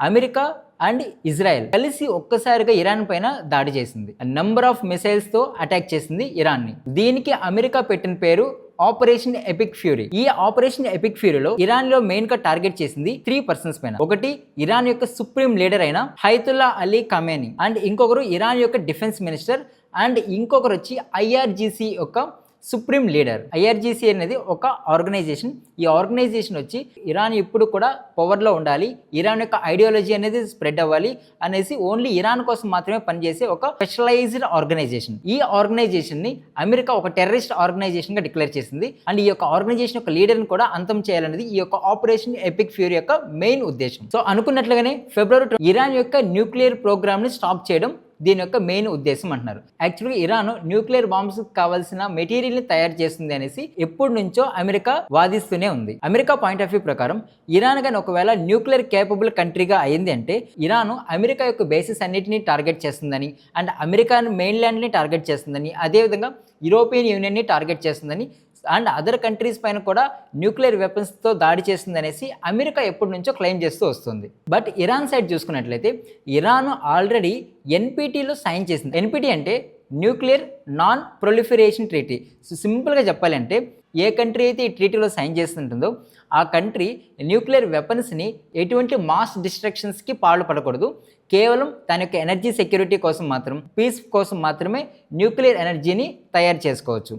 America and Israel కలిసి ఒక్కసారిగా Iran పైన దాడి చేసింది. నంబర్ ఆఫ్ మిసైల్స్ తో అటాక్ చేసింది ఇరాన్ ని. దీనికి అమెరికా పెట్టిన పేరు ఆపరేషన్ ఎపిక్ ఫ్యూరీ. ఈ ఆపరేషన్ ఎపిక్ ఫ్యూరీలో ఇరాన్ లో మెయిన్ గా టార్గెట్ చేసింది 3 పర్సన్స్ పైన. ఒకటి ఇరాన్ యొక్క సుప్రీం లీడర్ అయిన హైతుల్లా అలీ ఖమేనీ, అండ్ ఇంకొకరు ఇరాన్ యొక్క డిఫెన్స్ మినిస్టర్, అండ్ ఇంకొకరు వచ్చి ఐఆర్జీసీ యొక్క సుప్రీం లీడర్. ఐఆర్జీసీ అనేది ఒక ఆర్గనైజేషన్. ఈ ఆర్గనైజేషన్ వచ్చి ఇరాన్ ఇప్పుడు కూడా పవర్లో ఉండాలి, ఇరాన్ యొక్క ఐడియాలజీ అనేది స్ప్రెడ్ అవ్వాలి అనేసి ఓన్లీ ఇరాన్ కోసం మాత్రమే పనిచేసే ఒక స్పెషలైజ్డ్ ఆర్గనైజేషన్. ఈ ఆర్గనైజేషన్ ని అమెరికా ఒక టెర్రరిస్ట్ ఆర్గనైజేషన్ గా డిక్లేర్ చేసింది. అండ్ ఈ యొక్క ఆర్గనైజేషన్ యొక్క లీడర్ ని కూడా అంతం చేయాలనేది ఈ యొక్క ఆపరేషన్ ఎపిక్ ఫ్యూరీ యొక్క మెయిన్ ఉద్దేశం. సో అనుకున్నట్లుగానే ఫిబ్రవరి ఇరాన్ యొక్క న్యూక్లియర్ ప్రోగ్రామ్ ని స్టాప్ చేయడం దీని యొక్క మెయిన్ ఉద్దేశం అంటున్నారు. యాక్చువల్గా ఇరాన్ న్యూక్లియర్ బాంబ్స్ కావాల్సిన మెటీరియల్ ని తయారు చేస్తుంది అనేసి ఎప్పటి నుంచో అమెరికా వాదిస్తూనే ఉంది. అమెరికా పాయింట్ ఆఫ్ వ్యూ ప్రకారం ఇరాన్ కానీ ఒకవేళ న్యూక్లియర్ కేపబుల్ కంట్రీగా అయింది అంటే ఇరాన్ అమెరికా యొక్క బేసిస్ అన్నిటిని టార్గెట్ చేస్తుందని, అండ్ అమెరికా మెయిన్ ల్యాండ్ ని టార్గెట్ చేస్తుందని, అదేవిధంగా యూరోపియన్ యూనియన్ ని టార్గెట్ చేస్తుందని, అండ్ అదర్ కంట్రీస్ పైన కూడా న్యూక్లియర్ వెపన్స్తో దాడి చేస్తుంది అనేసి అమెరికా ఎప్పటి నుంచో క్లెయిమ్ చేస్తూ వస్తుంది. బట్ ఇరాన్ సైడ్ చూసుకున్నట్లయితే ఇరాన్ ఆల్రెడీ ఎన్పిటిలో సైన్ చేసింది. ఎన్పిటి అంటే nuclear non proliferation treaty. So సింపుల్గా చెప్పాలంటే ఏ కంట్రీ అయితే ఈ ట్రీటీలో సైన్ చేస్తుంటుందో ఆ కంట్రీ న్యూక్లియర్ వెపన్స్ని ఎటువంటి మాస్ డిస్ట్రక్షన్స్కి పాల్పడకూడదు. కేవలం తన యొక్క ఎనర్జీ సెక్యూరిటీ కోసం మాత్రం, పీస్ కోసం మాత్రమే న్యూక్లియర్ ఎనర్జీని తయారు చేసుకోవచ్చు.